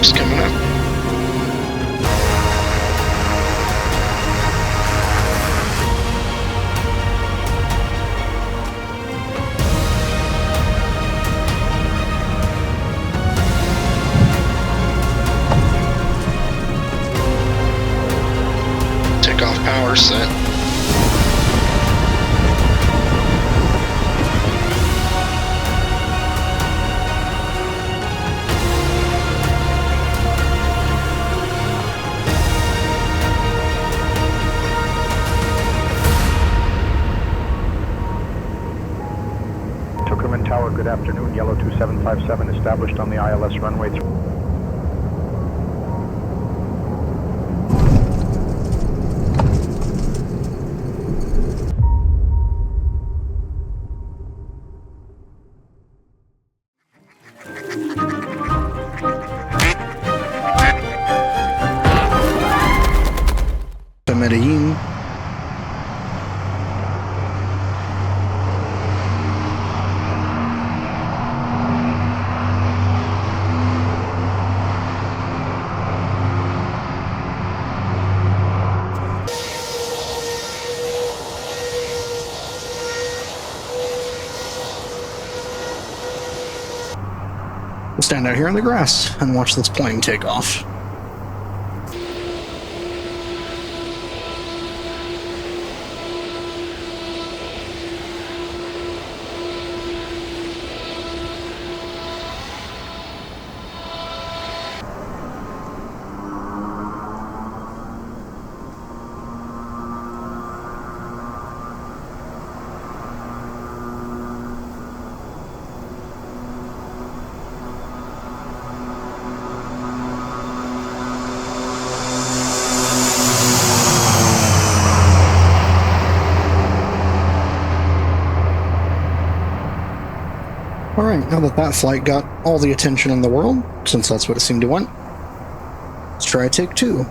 Takeoff's coming up. Takeoff power set. Tower, good afternoon. Yellow 2757 established on the ILS runway. To Medellín. We'll stand out here in the grass and watch this plane take off. Alright, now that that flight got all the attention in the world, since that's what it seemed to want, let's try take two.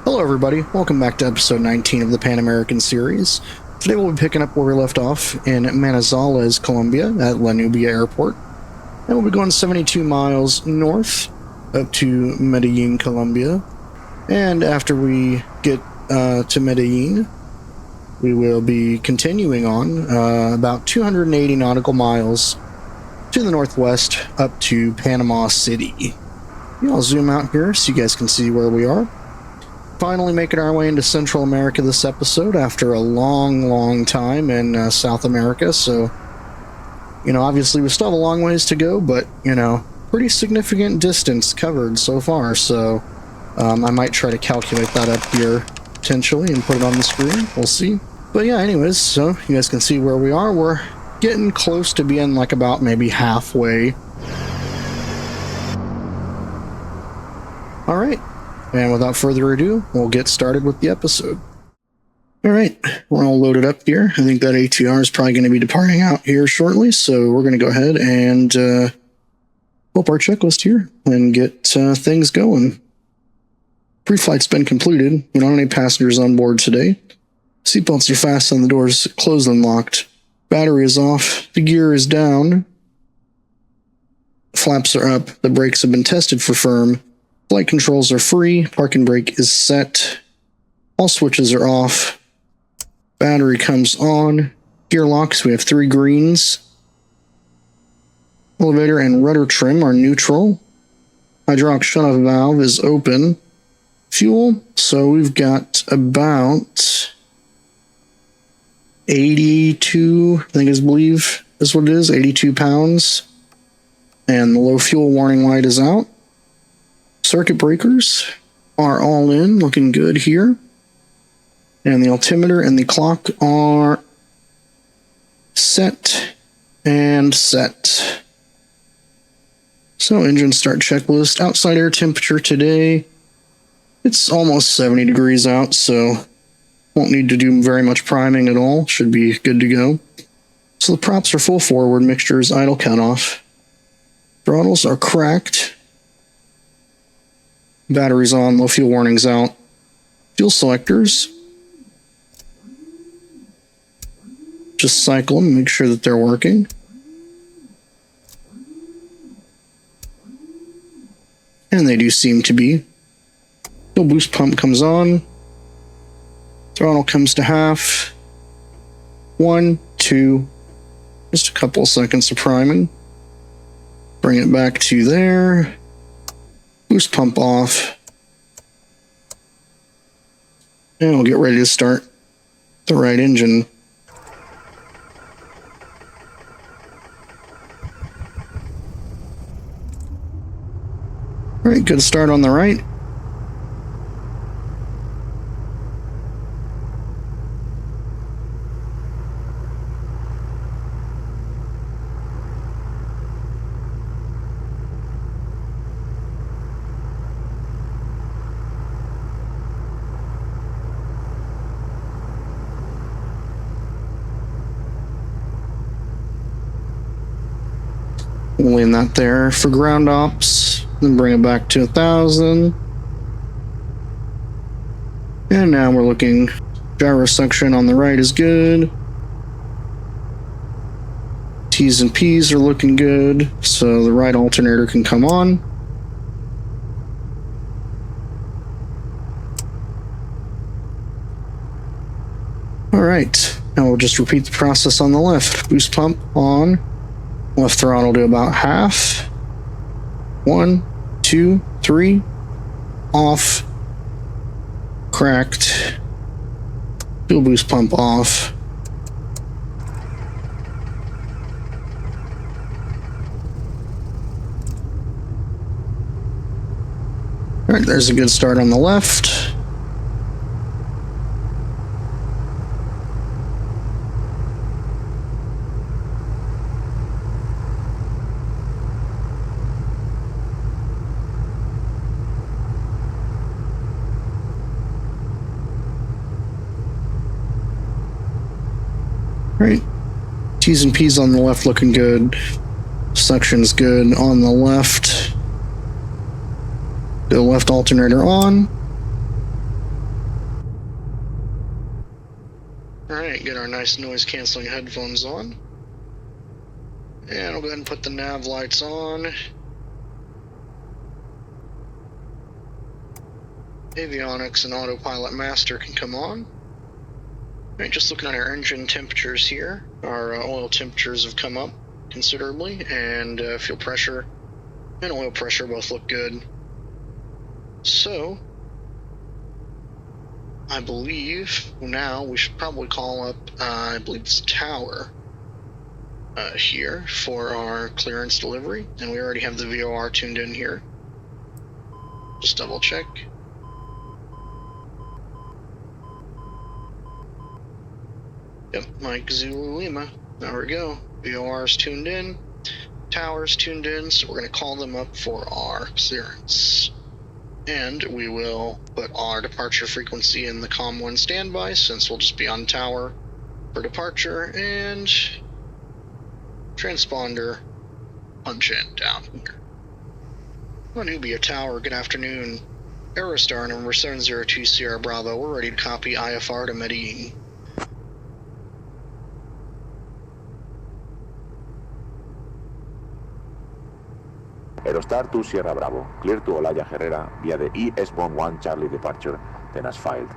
Hello everybody, welcome back to episode 19 of the Pan American series. Today we'll be picking up where we left off in Manizales, Colombia at Nubia Airport. And we'll be going 72 miles north up to Medellín, Colombia. And after we get to Medellín, we will be continuing on about 280 nautical miles to the northwest up to Panama City. I'll zoom out here so you guys can see where we are. Finally making our way into Central America this episode after a long time in South America, so obviously we still have a long ways to go, but pretty significant distance covered so far, so I might try to calculate that up here potentially and put it on the screen. We'll see. But yeah, anyways, so you guys can see where we are. We're getting close to being like about maybe halfway. Alright. And without further ado, we'll get started with the episode. Alright, we're all loaded up here. I think that ATR is probably going to be departing out here shortly, so we're going to go ahead and pull up our checklist here and get things going. Pre-flight's been completed. We don't have any passengers on board today. Seatbelts are fastened, the doors closed and locked. Battery is off, the gear is down. Flaps are up, the brakes have been tested for firm. Flight controls are free, parking brake is set, all switches are off, battery comes on, gear locks, we have 3 greens, elevator and rudder trim are neutral, hydraulic shutoff valve is open, fuel, so we've got about 82, I believe is what it is, 82 pounds, and the low fuel warning light is out. Circuit breakers are all in, looking good here. And the altimeter and the clock are set and set. So engine start checklist. Outside air temperature today, it's almost 70 degrees out, so won't need to do very much priming at all. Should be good to go. So the props are full forward, mixtures, idle cutoff. Throttles are cracked. Batteries on, low fuel warnings out. Fuel selectors. Just cycle them and make sure that they're working. And they do seem to be. Fuel boost pump comes on. Throttle comes to half. 1, 2. Just a couple of seconds of priming. Bring it back to there. Boost pump off. And we'll get ready to start the right engine. Alright, good start on the right. We'll leave that there for ground ops, then bring it back to 1,000. And now we're looking, gyro section on the right is good. T's and P's are looking good, so the right alternator can come on. Alright, now we'll just repeat the process on the left. Boost pump on. Left throttle to about half. 1, 2, 3. Off. Cracked. Fuel boost pump off. Alright, there's a good start on the left. Right, T's and P's on the left looking good. Suction's good on the left. The left alternator on. Alright, get our nice noise cancelling headphones on. And I'll go ahead and put the nav lights on. Avionics and autopilot master can come on. Right, just looking at our engine temperatures here, our oil temperatures have come up considerably, and fuel pressure and oil pressure both look good. So, I believe now we should probably call up, I believe it's tower here for our clearance delivery, and we already have the VOR tuned in here. Just double check. Yep, Mike Zulu Lima. There we go. VOR's tuned in. Tower's tuned in, so we're going to call them up for our clearance. And we will put our departure frequency in the COM1 standby, since we'll just be on tower for departure, and transponder punch in down here. Nubia Tower, good afternoon. Aerostar number 702 Sierra Bravo, we're ready to copy IFR to Medellín. Aerostar 2 Sierra Bravo, clear to Olaya Herrera via the ES11 Charlie departure, then as filed.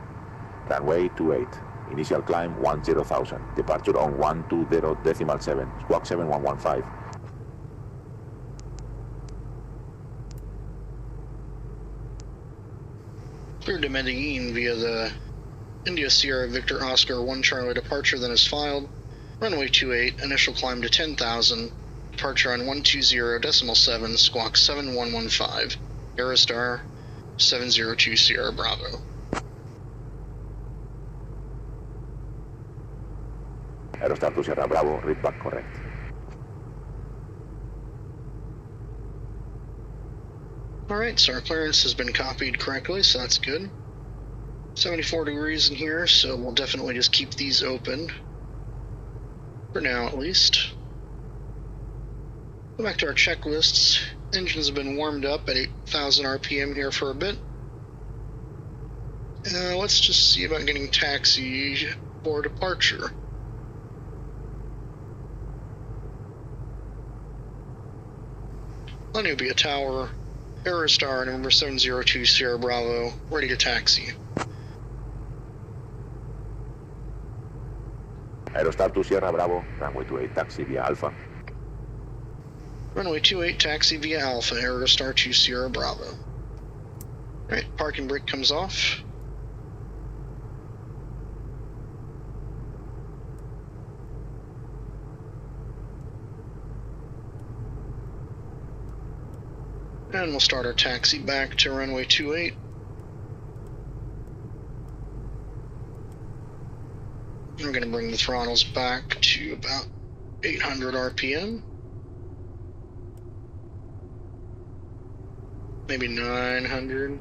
Runway 28, initial climb 10,000, departure on 120.7, squawk 7115. Cleared to Medellín via the India Sierra Victor Oscar 1 Charlie departure, then is filed. Runway 28, initial climb to 10,000. Departure on 120.7, squawk 7115, Aerostar 702 Sierra Bravo. Aerostar 2 Sierra Bravo, read back correct. Alright, so our clearance has been copied correctly, so that's good. 74 degrees in here, so we'll definitely just keep these open. For now, at least. Go back to our checklists. Engines have been warmed up at 8,000 RPM here for a bit. Let's just see about getting taxi for departure. Nubia Tower, Aerostar number 702 Sierra Bravo, ready to taxi. Aerostar to Sierra Bravo, runway 28 taxi via Alpha. Runway 28 taxi via Alpha, Aerostar to Sierra Bravo. Alright, parking brake comes off. And we'll start our taxi back to runway 28. We're going to bring the throttles back to about 800 RPM. Maybe 900.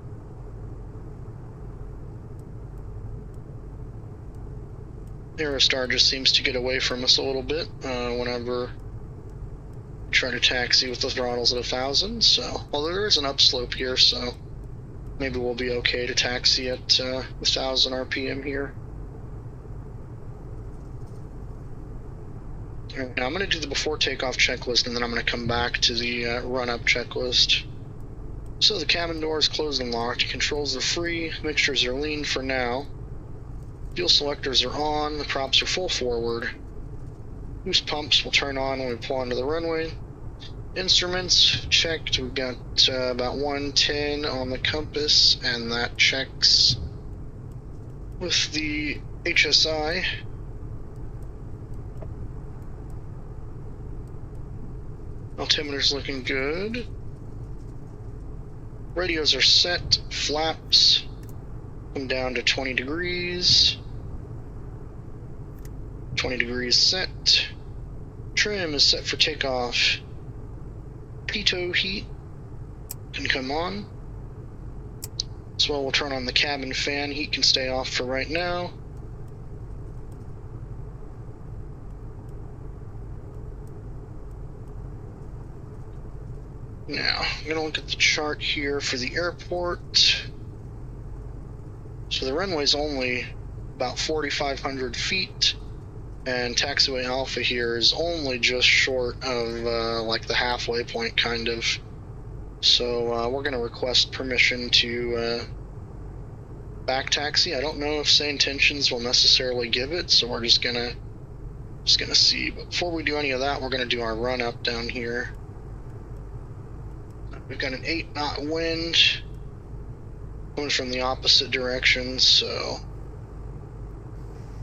Aerostar just seems to get away from us a little bit whenever we try to taxi with the throttles at 1,000. So, although there is an upslope here, so maybe we'll be okay to taxi at 1,000 RPM here. Right, now I'm going to do the before takeoff checklist, and then I'm going to come back to the run-up checklist. So the cabin door is closed and locked. Controls are free. Mixtures are lean for now. Fuel selectors are on. The props are full forward. Boost pumps will turn on when we pull onto the runway. Instruments checked. We've got about 110 on the compass, and that checks with the HSI. Altimeter's looking good. Radios are set. Flaps come down to 20 degrees. 20 degrees set. Trim is set for takeoff. Pitot heat can come on. As well, we'll turn on the cabin fan. Heat can stay off for right now. Now, I'm going to look at the chart here for the airport. So the runway's only about 4,500 feet, and taxiway Alpha here is only just short of like the halfway point, kind of. So we're going to request permission to back taxi. I don't know if Say Intentions will necessarily give it, so we're just gonna see. But before we do any of that, we're going to do our run up down here. We've got an 8-knot wind coming from the opposite direction, so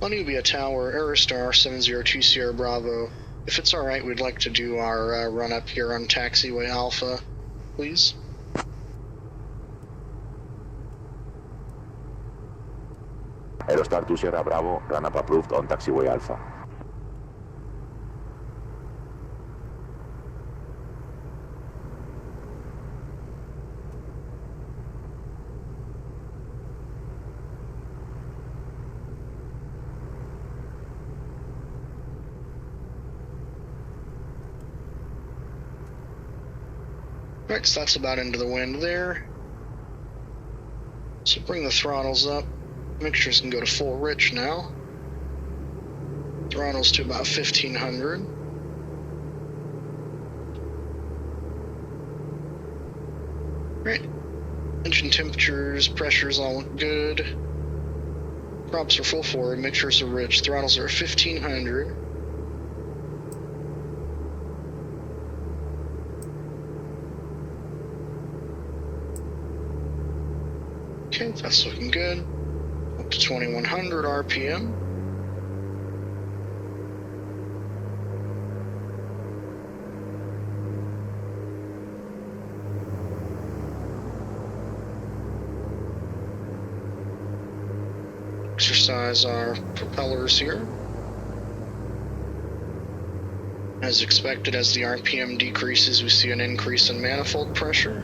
Nubia Tower, Aerostar 702 Sierra Bravo. If it's alright, we'd like to do our run up here on taxiway Alpha, please. Aerostar to Sierra Bravo, run up approved on taxiway Alpha. Right, so that's about into the wind there. So bring the throttles up. Mixtures can go to full rich now. Throttles to about 1,500. Right. Engine temperatures, pressures all look good. Props are full forward, mixtures are rich. Throttles are 1,500. Okay, that's looking good. Up to 2,100 RPM. Exercise our propellers here. As expected, as the RPM decreases, we see an increase in manifold pressure.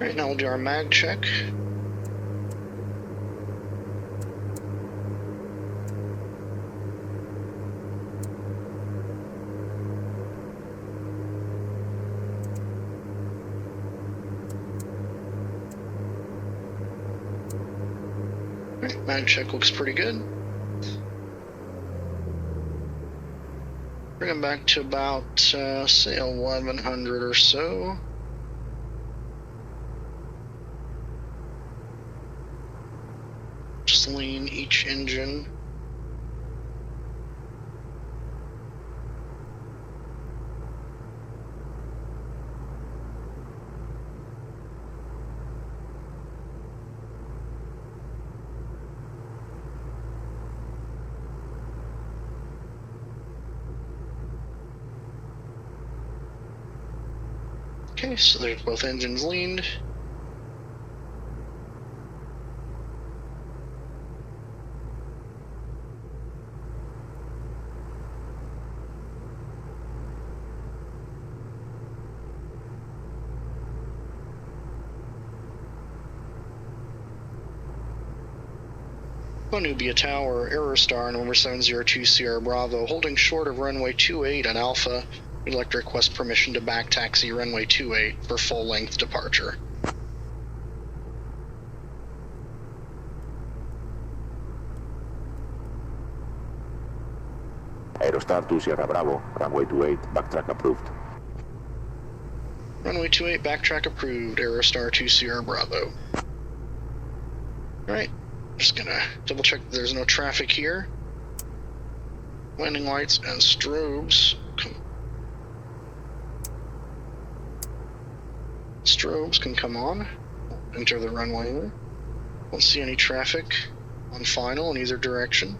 Alright, now we'll do our mag check. Alright, mag check looks pretty good. Bring them back to about, say, 1100 or so. Just lean each engine. Okay, so there's both engines leaned. Nubia Tower, Aerostar, number 702 Sierra Bravo, holding short of runway 28 at Alpha. We'd like to request permission to back taxi runway 28 for full length departure. Aerostar to Sierra Bravo, runway 28, backtrack approved. Runway 28, backtrack approved, Aerostar to Sierra Bravo. Alright, just gonna double check that there's no traffic here. Landing lights and strobes. Strobes can come on. Enter the runway. Don't see any traffic on final in either direction.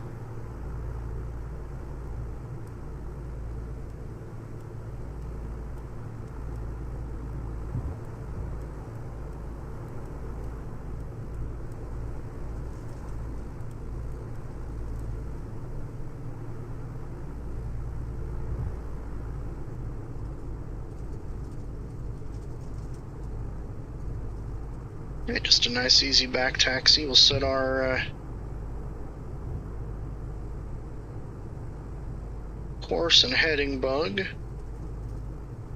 Okay, just a nice easy back taxi. We'll set our course and heading bug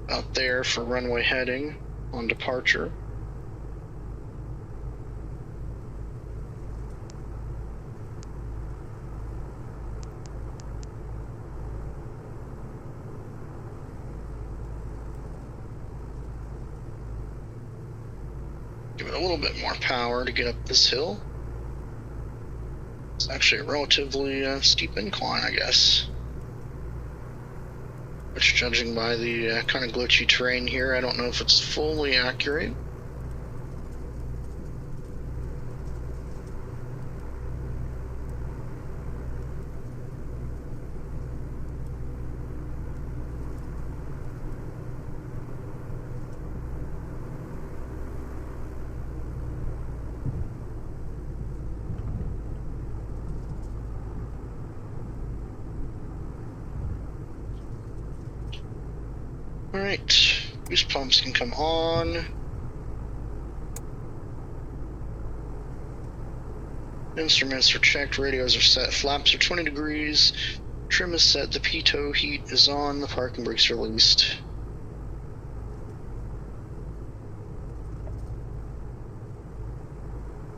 out there for runway heading on departure. Give it a little bit more power to get up this hill. It's actually a relatively steep incline, I guess. Which, judging by the kind of glitchy terrain here, I don't know if it's fully accurate. Alright, boost pumps can come on. Instruments are checked, radios are set, flaps are 20 degrees, trim is set, the pitot heat is on, the parking brakes released.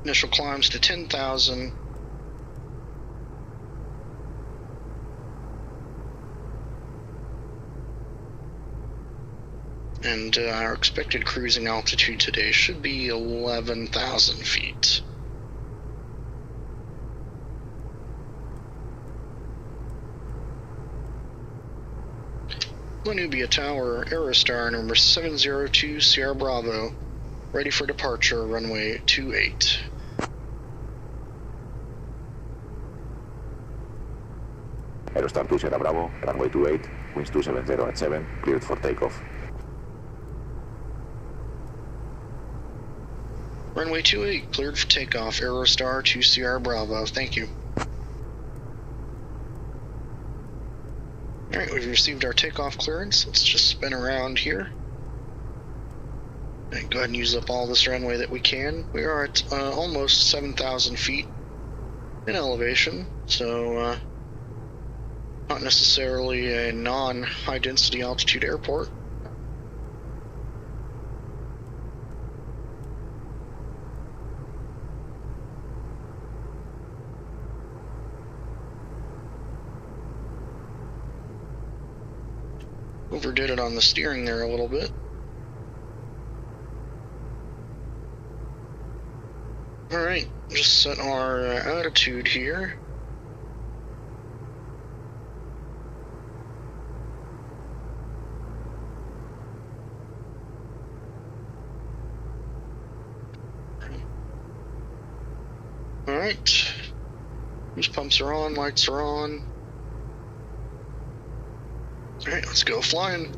Initial climbs to 10,000. And our expected cruising altitude today should be 11,000 feet. Nubia Tower, Aerostar, number 702 Sierra Bravo, ready for departure, runway 28. Aerostar to Sierra Bravo, runway 28, winds 270 at 7, cleared for takeoff. Runway 28, cleared for takeoff, Aerostar to Sierra Bravo, thank you. Alright, we've received our takeoff clearance. Let's just spin around here. And go ahead and use up all this runway that we can. We are at almost 7,000 feet in elevation, so not necessarily a non-high density altitude airport. Overdid it on the steering there a little bit. Alright, just set our attitude here. Alright, these pumps are on, lights are on. Alright, let's go flying.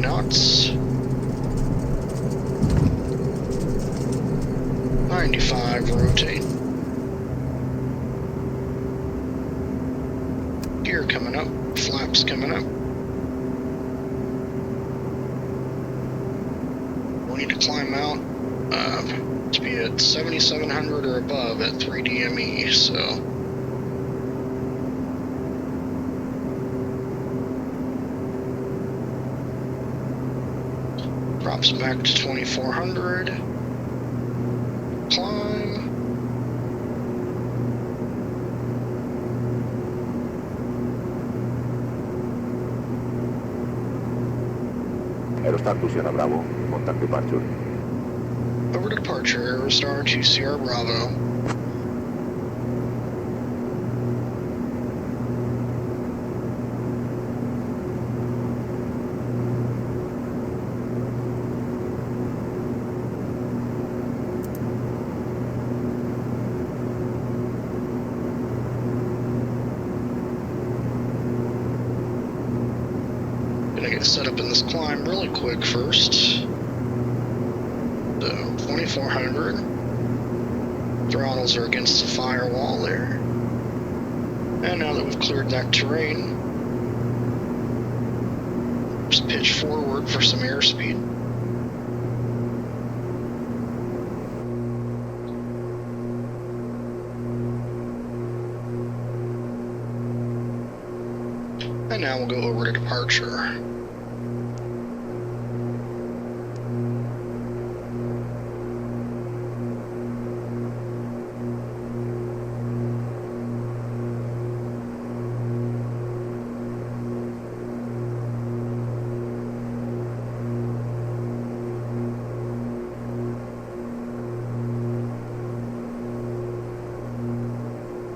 Knots. 95 rotate. Gear coming up, flaps coming up. We need to climb out to be at 7,700 or above at 3 DME, so. Drops back to 2,400. Climb. Aerostar to Sierra Bravo, contact departure. Over to departure, Aerostar to Sierra Bravo. Gonna get set up in this climb really quick first. So 2,400. Throttles are against the firewall there. And now that we've cleared that terrain, just pitch forward for some airspeed. And now we'll go over to departure.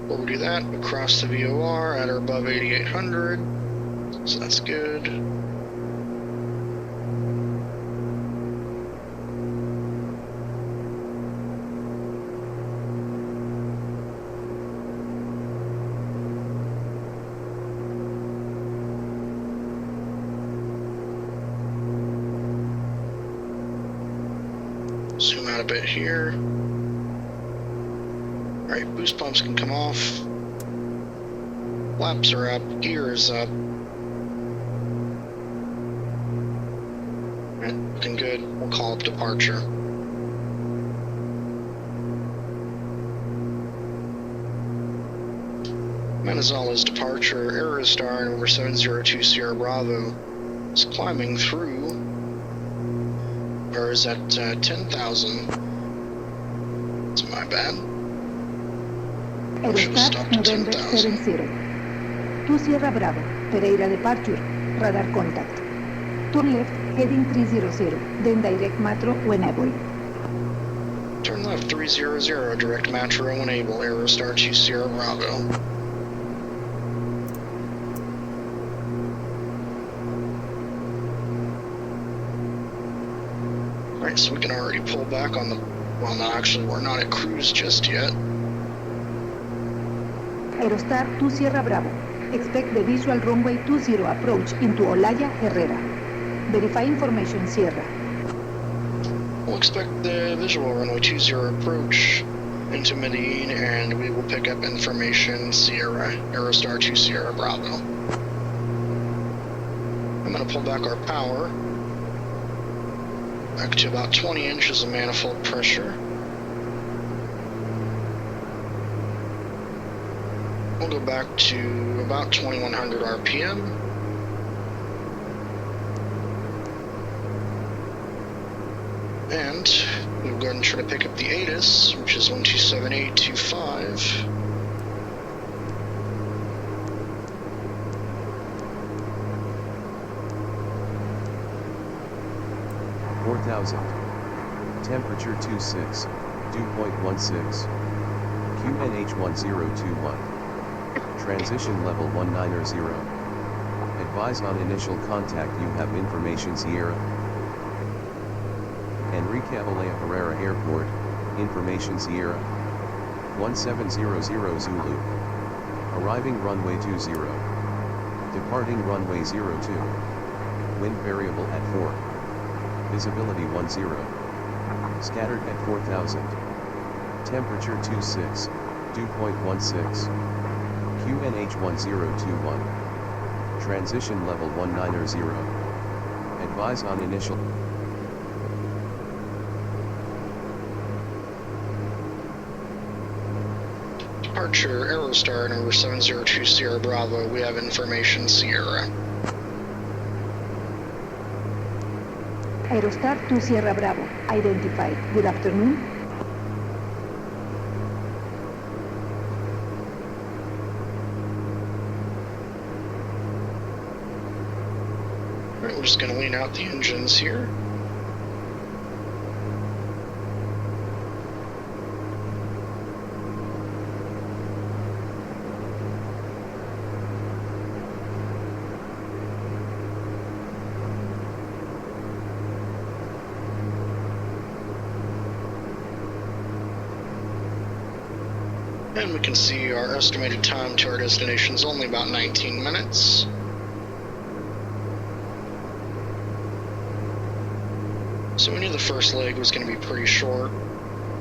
Before we do that, we cross the VOR at or above 8,800. So that's good. Zoom out a bit here. Alright, boost pumps can come off. Flaps are up, gear is up. Looking good. We'll call up departure. Manizales departure, Aerostar number 702 Sierra Bravo is climbing through, or is at 10,000. That's my bad. Aerostar November 70. To Sierra Bravo, Pereira departure, radar contact. Turn left, heading 300, then direct matro when able. Turn left 300, direct matro when able, Aerostar to Sierra Bravo. Alright, so we can already pull back on the, well no, actually we're not at cruise just yet. Aerostar 2 Sierra Bravo. Expect the visual runway 20 approach into Olaya, Herrera. Verify information, Sierra. We'll expect the visual runway 20 approach into Medellín, and we will pick up information Sierra, Aerostar 2 Sierra Bravo. I'm going to pull back our power back to about 20 inches of manifold pressure. We'll go back to about 2100 RPM. And we'll go ahead and try to pick up the ATIS, which is 127.825. 4,000. Temperature 26, dew point 16. QNH 1021. Transition level 190. Advise on initial contact you have information Sierra. Enrique Olaya Herrera Airport, information Sierra. 1700 Zulu. Arriving runway 20. Departing runway 02. Wind variable at 4. Visibility 10. Scattered at 4,000. Temperature 26, dew point 16. QNH 1021. Transition level 190. Advise on initial. Departure Aerostar number 702 Sierra Bravo. We have information Sierra. Aerostar 2 Sierra Bravo. Identified. Good afternoon. Alright, we're just going to lean out the engines here. And we can see our estimated time to our destination is only about 19 minutes. So we knew the first leg was going to be pretty short.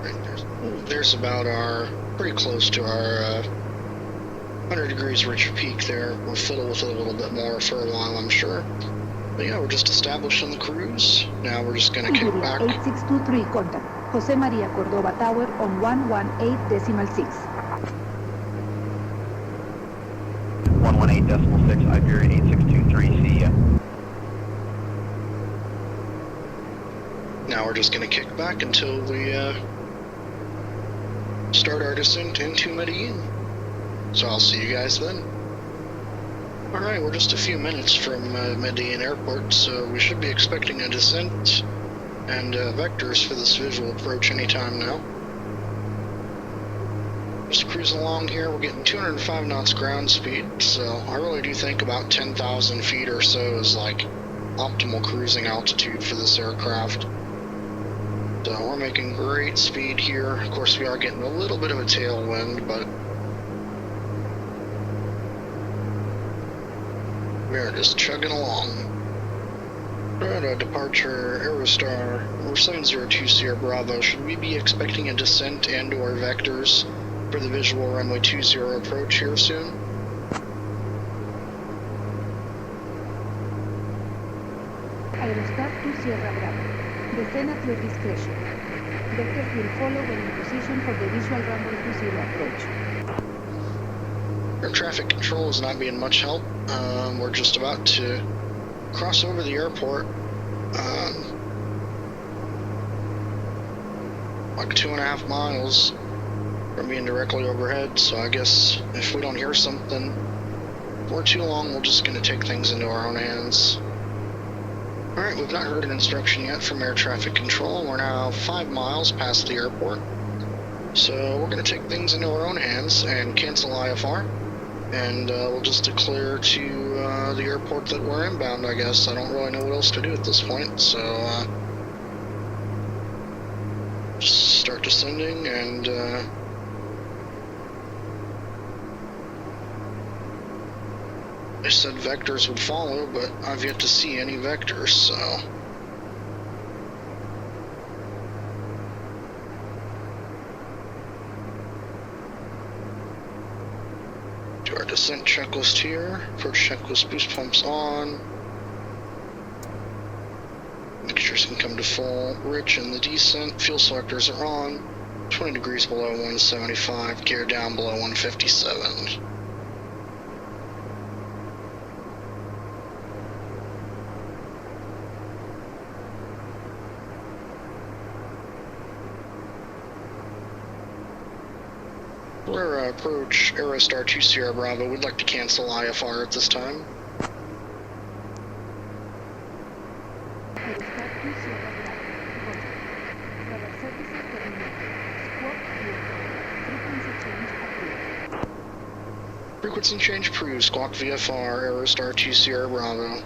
Right, there's about our, pretty close to our 100 degrees rich peak there. We'll fiddle with it a little bit more for a while, I'm sure. But yeah, we're just establishing the cruise. Now we're just going to kick back. 8623 contact. Jose Maria Cordova Tower on 118.6. 118.6, Iberia 8623, see ya. Now we're just going to kick back until we start our descent into Medellín. So I'll see you guys then. Alright, we're just a few minutes from Medellín Airport, so we should be expecting a descent and vectors for this visual approach anytime now. Just cruising along here, we're getting 205 knots ground speed, so I really do think about 10,000 feet or so is like optimal cruising altitude for this aircraft. So we're making great speed here. Of course, we are getting a little bit of a tailwind, but we are just chugging along. Alright, departure Aerostar, we're 702 Sierra Bravo. Should we be expecting a descent and or vectors for the visual runway 20 approach here soon? Aerostar 2 Sierra Bravo. Descend at your discretion. Vectors will follow when in position for the visual runway 20 approach. Air traffic control is not being much help. We're just about to cross over the airport. Like 2.5 miles from being directly overhead, so I guess if we don't hear something for too long, we're just going to take things into our own hands. Alright, we've not heard an instruction yet from air traffic control. We're now 5 miles past the airport. So we're going to take things into our own hands and cancel IFR. And we'll just declare to the airport that we're inbound, I guess. I don't really know what else to do at this point, so just start descending and They said vectors would follow, but I've yet to see any vectors, so... Do our descent checklist here. Approach checklist, boost pumps on. Mixtures can come to full. Rich in the descent. Fuel selectors are on. 20 degrees below 175. Gear down below 157. We're approach Aerostar 2 Sierra Bravo. We'd like to cancel IFR at this time. Frequency change approved. Squawk VFR, Aerostar 2 Sierra Bravo.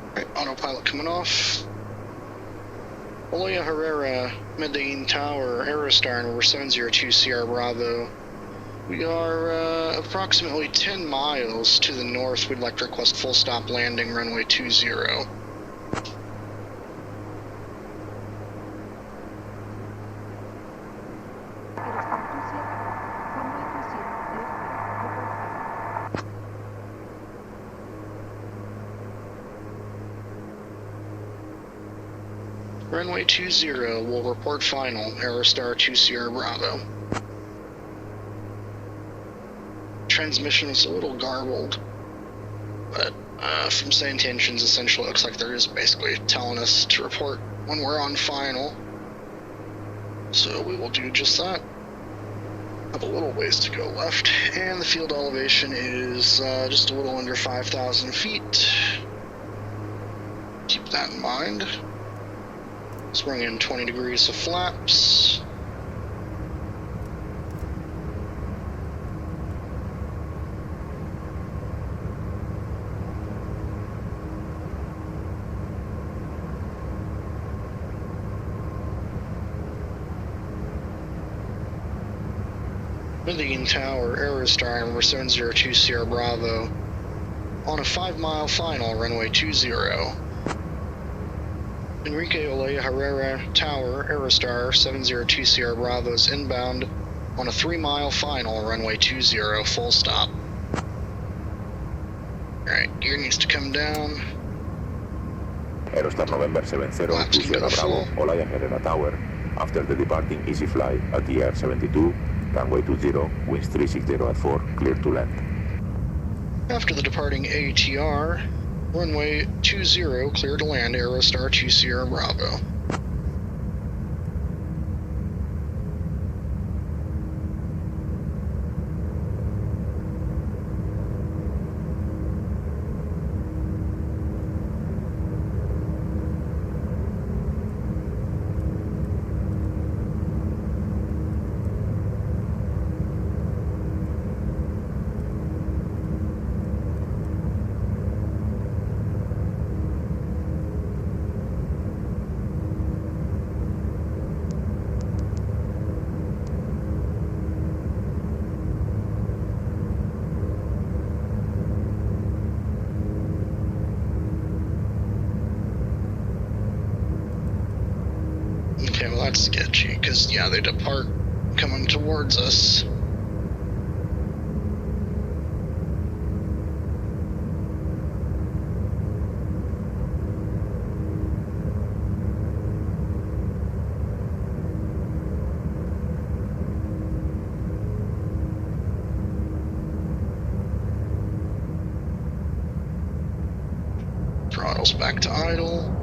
Alright, autopilot coming off. Ooyy Herrera, Medellín Tower, Aerostar, number 702 Sierra Bravo. We are approximately 10 miles to the north. We'd like to request full stop landing, runway 20. Runway 20 will report final, Aerostar 2 Sierra Bravo. Transmission is a little garbled, but from say intentions, essentially looks like they're just basically telling us to report when we're on final. So we will do just that. Have a little ways to go left, and the field elevation is just a little under 5,000 feet. Keep that in mind. Let's bring in 20 degrees of flaps. Medellín Tower, Aerostar, number 702 Sierra Bravo. On a 5-mile final, runway 20. Enrique Ooyy Herrera Tower, Aerostar, 702 Sierra Bravo is inbound on a 3-mile final, runway 20, full stop. Alright, gear needs to come down. Aerostar November 702 Sierra Bravo, Ooyy Herrera Tower. After the departing easy flight at the Air 72, runway 20, winds 360 at 4, clear to land. After the departing ATR, runway 20, clear to land, Aerostar 2 Sierra Bravo. Okay, well that's sketchy, because, yeah, they depart coming towards us. Throttles back to idle.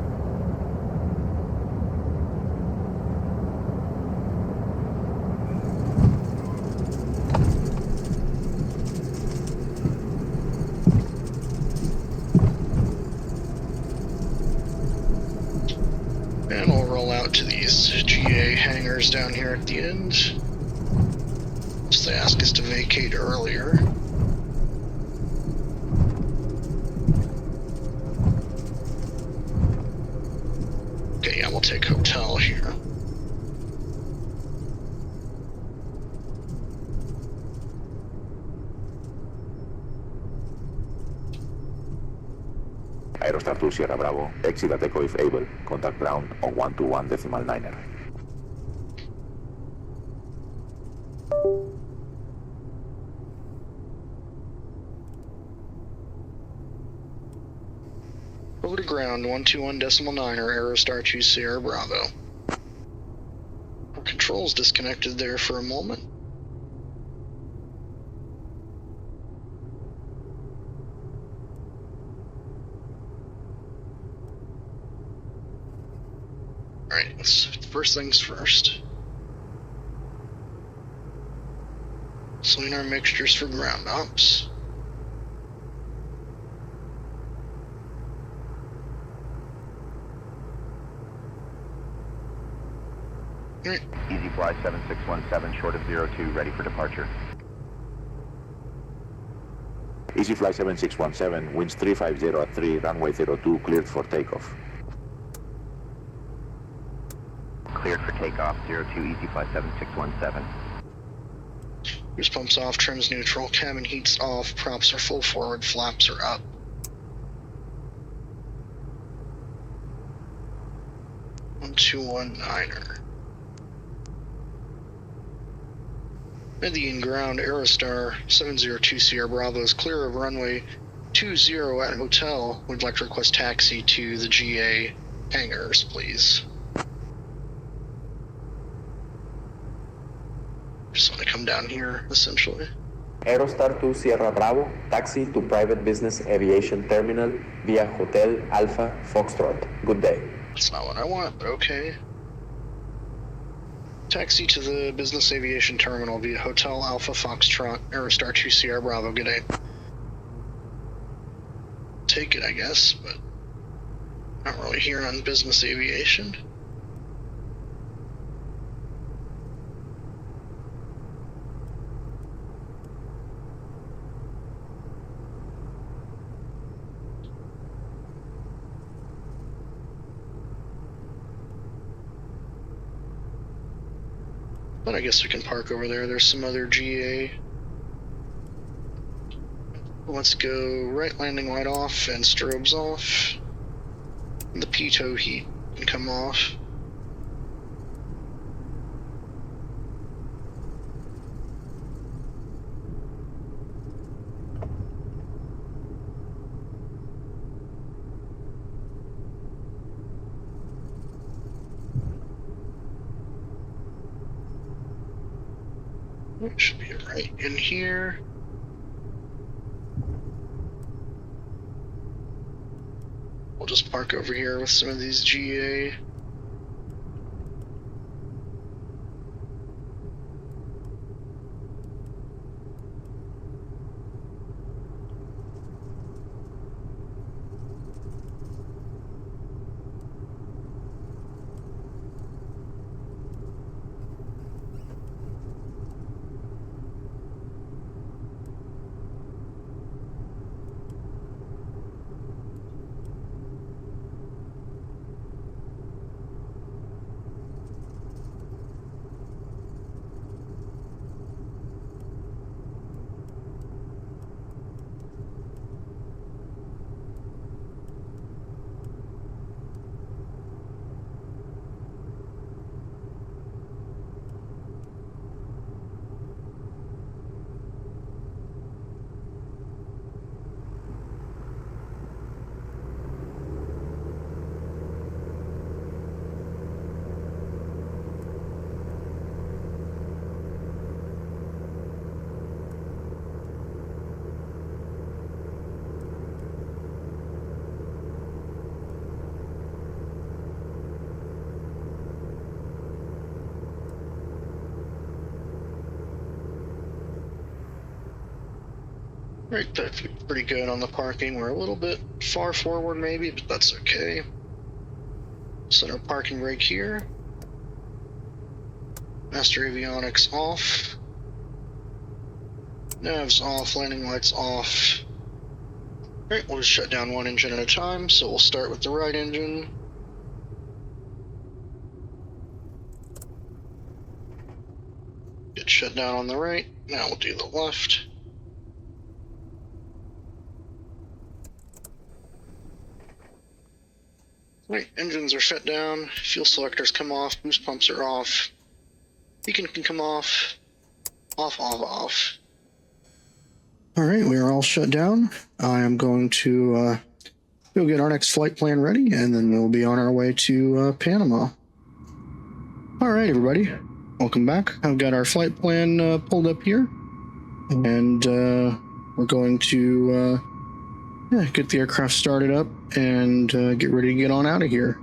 And we'll roll out to these GA hangars down here at the end. Just they ask us to vacate earlier. Okay, yeah, we'll take hotel here. Aerostar 2 Sierra Bravo, exit at Echo if able. Contact ground on 121.9er. Over to ground, 121.9er, Aerostar 2 Sierra Bravo. Our controls disconnected there for a moment. Alright, first things first. Clean our mixtures for ground ops. Alright. Easy fly 7617, short of 02, ready for departure. Easy Fly 7617, winds 350 at 3, runway 02, cleared for takeoff. Cleared for takeoff, 02, Easy Fly 7617. Boost pumps off, trims neutral, cabin heats off, props are full forward, flaps are up. One, 219er. Medellín ground, Aerostar 702 Sierra Bravo is clear of runway 20 at hotel. We'd like to request taxi to the GA hangars, please. Just want to come down here, essentially. Aerostar 2 Sierra Bravo, taxi to private business aviation terminal via Hotel Alpha Foxtrot. Good day. That's not what I want, but okay. Taxi to the business aviation terminal via Hotel Alpha Foxtrot, Aerostar 2 Sierra Bravo. Good day. Take it, I guess, but not really here on business aviation. But I guess we can park over there. There's some other GA. Let's go right landing light off and strobes off. The pitot heat can come off. It should be right in here. We'll just park over here with some of these GA. Right, that's pretty good on the parking. We're a little bit far forward maybe, but that's okay. Set our parking brake here. Master avionics off. Navs off, landing lights off. Alright, we'll just shut down one engine at a time, so we'll start with the right engine. Get shut down on the right. Now we'll do the left. Right, engines are shut down, fuel selectors come off, boost pumps are off, beacon can come off, off. Alright, we are all shut down. I am going to go get our next flight plan ready, and then we'll be on our way to Panama. Alright, everybody, welcome back. I've got our flight plan pulled up here, and we're going to get the aircraft started up and get ready to get on out of here.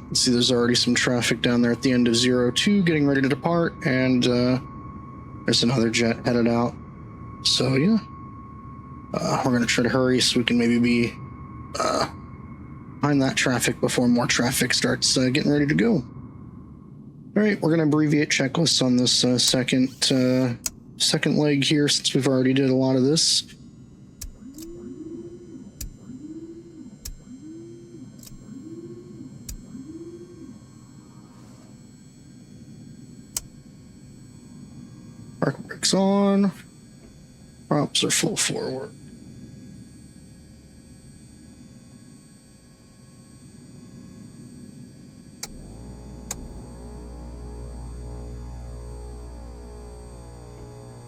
Let's see, there's already some traffic down there at the end of 02 getting ready to depart, and there's another jet headed out. So yeah, we're going to try to hurry so we can maybe be behind that traffic before more traffic starts getting ready to go. All right, we're going to abbreviate checklists on this second leg here since we've already did a lot of this. Park brakes on. Props are full forward.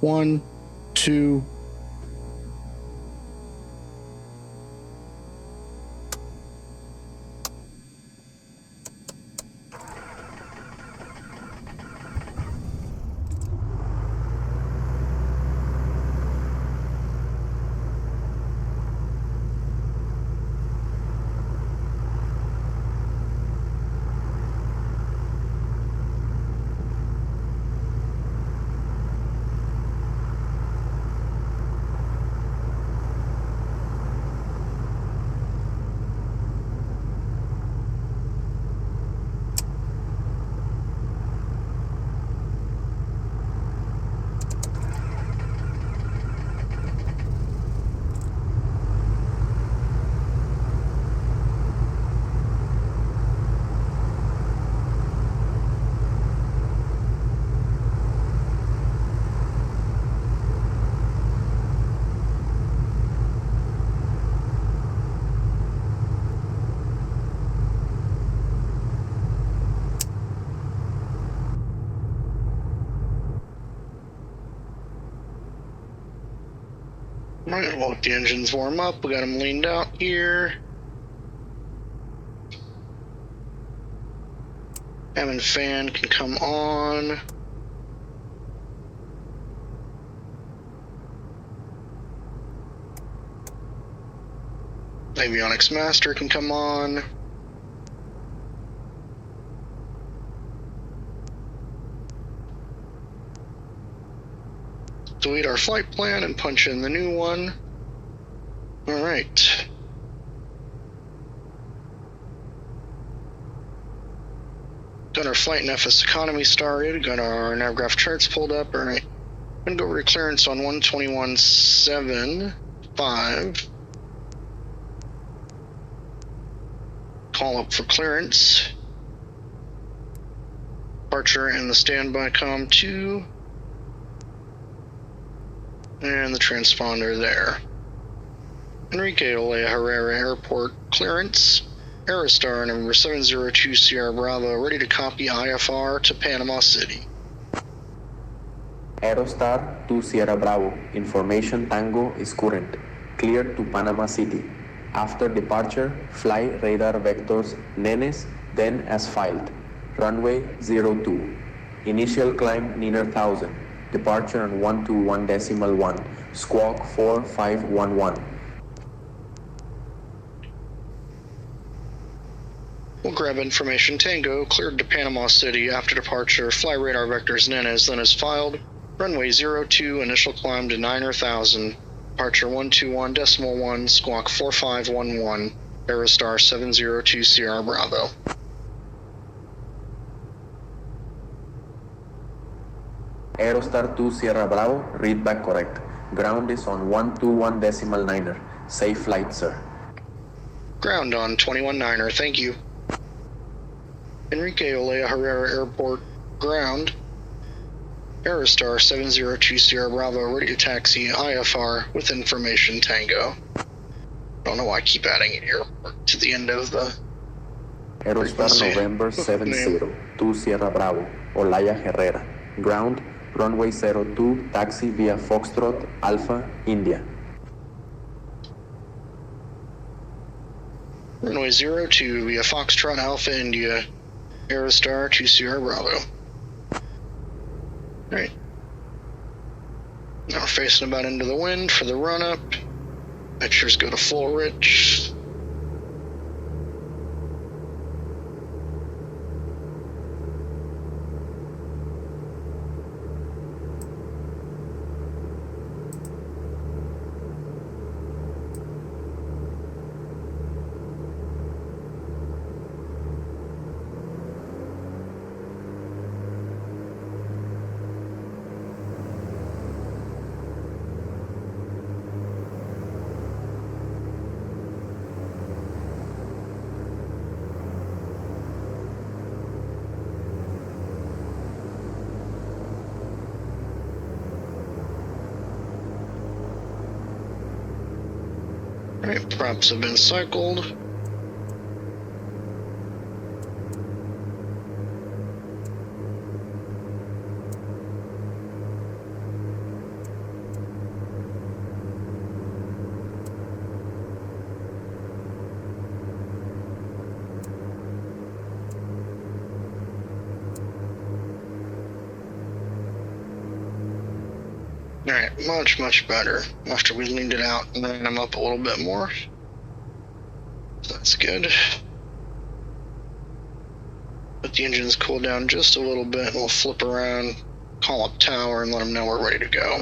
One, two. Alright, we'll let the engines warm up. We got them leaned out here. Cabin fan can come on. Avionics master can come on. Delete our flight plan and punch in the new one. All right. Got our flight and FS economy started. Got our NAVIGRAPH charts pulled up. All right. I'm gonna go over to clearance on 121.75. Call up for clearance. Departure and the standby comm 2. And the transponder there. Enrique Olea Herrera Airport clearance. Aerostar number 702 Sierra Bravo ready to copy IFR to Panama City. Aerostar to Sierra Bravo. Information Tango is current. Clear to Panama City. After departure, fly radar vectors Nenes, then as filed. Runway 02. Initial climb Niner 1000. Departure on 121.1. Squawk 4511. We'll grab information Tango, cleared to Panama City after departure, fly radar vectors Nenes, then as filed. Runway 02, initial climb to Niner 1000. Departure 121.1, squawk 4511. Aerostar 702 Sierra Bravo. Aerostar to Sierra Bravo, read back correct. Ground is on 121.9. Safe flight, sir. Ground on 21.9, thank you. Enrique Olea Herrera Airport, ground. Aerostar 702 Sierra Bravo, ready to taxi IFR with information Tango. I don't know why I keep adding airport to the end of the Aerostar Frequency. November 70, 2 Sierra Bravo, Olaya Herrera. Ground, runway 02, taxi via Foxtrot, Alpha, India. Runway 02 via Foxtrot Alpha India. Aerostar to Sierra Bravo. Alright. Now we're facing about into the wind for the run up. Pictures go to full rich. Alright, props have been cycled. Alright, much better. After we leaned it out and ran them up a little bit more. So that's good. Let the engines cool down just a little bit and we'll flip around, call up tower and let them know we're ready to go.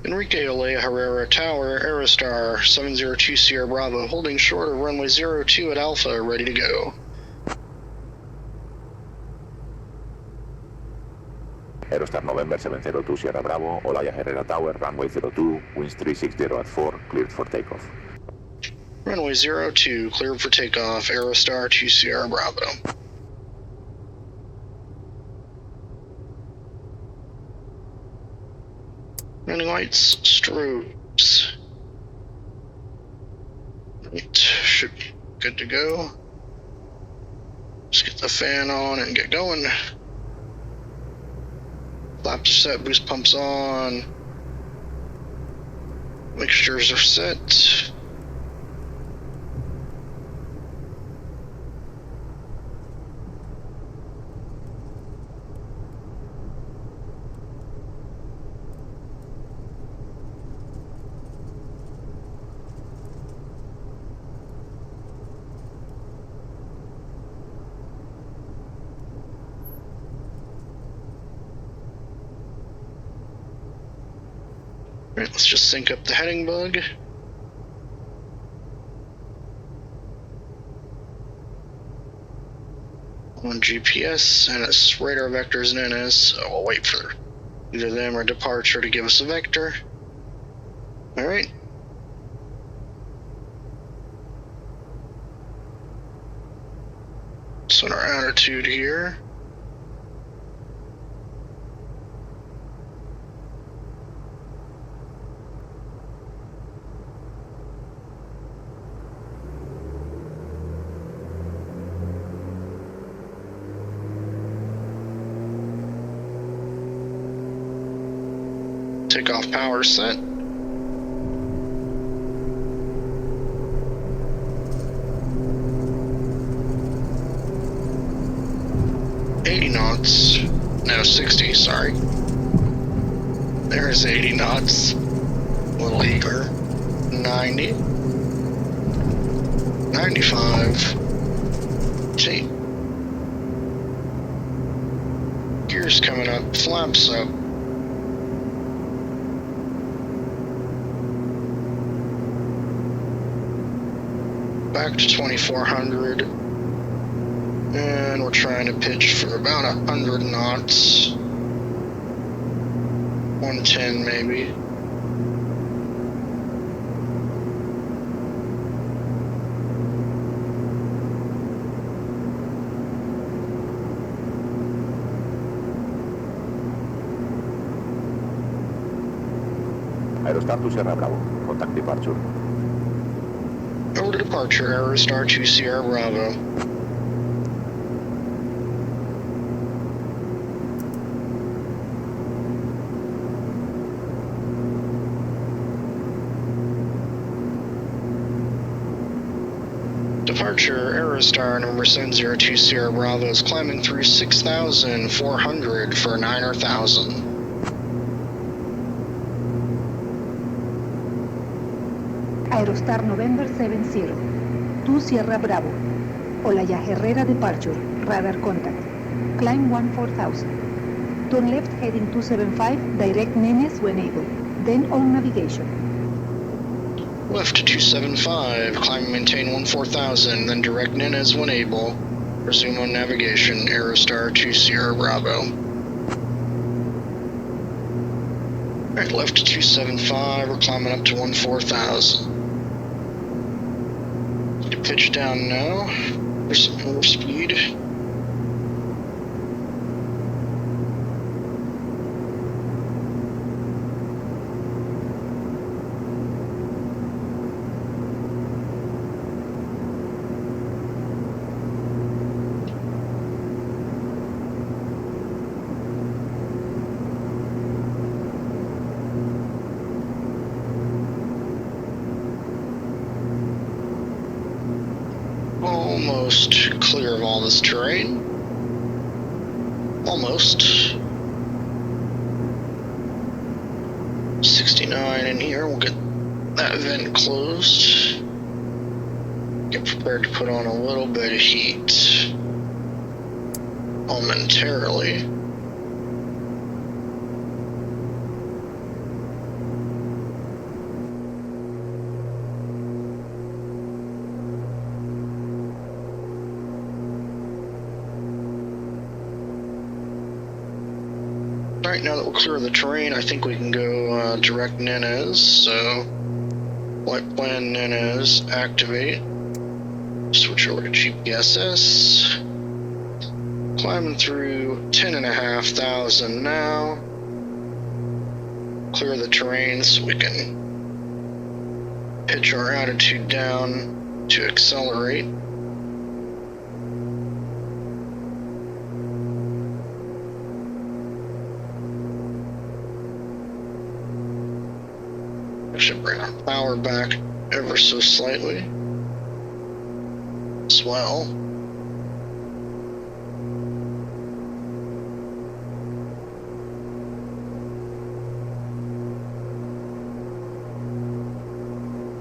Enrique Olea Herrera Tower, Aerostar 702 Sierra Bravo, holding short of runway 02 at Alpha, ready to go. Aerostar November 702 Sierra Bravo, Olaya Herrera Tower, runway 02, winds 360 at 4, cleared for takeoff. Runway 02, cleared for takeoff, Aerostar to Sierra Bravo. Running lights, strobes. Right, should be good to go. Just get the fan on and get going. Flaps are set, boost pumps on. Mixtures are set. Alright, let's just sync up the heading bug. On GPS, and it's radar vectors and NS, so we'll wait for either them or departure to give us a vector. Alright. Set our attitude here. Takeoff power set. Knots. No, 60, sorry. There's 80 knots. A little eager. 90. 95. Gee. Gears coming up, flaps up. Back to 2400. And we're trying to pitch for about 100 knots. 110 maybe. Aerostar to Sierra Bravo, contact departure. Over to departure, Aerostar to Sierra Bravo. Departure, Aerostar number 702 Sierra Bravo is climbing through 6,400 for 9,000. Aerostar November 70, 2 Sierra Bravo. Olaya Herrera departure, radar contact. Climb 14,000. Turn left heading 275, direct Nenes when able. Then on navigation. Left 275, climb and maintain 14,000, then direct Nenes when able. Resume on navigation, Aerostar 2 Sierra Bravo. Alright, left to 275, we're climbing up to 14,000. Need to pitch down now for some more speed. Almost clear of all this terrain. Almost. 69 in here, we'll get that vent closed. Get prepared to put on a little bit of heat. Momentarily. Alright, now that we're clear of the terrain, I think we can go direct Nenes. So, flight plan Nenes, activate. Switch over to GPSS. Climbing through 10,500 now. Clear the terrain so we can pitch our attitude down to accelerate. Should bring our power back ever so slightly as well.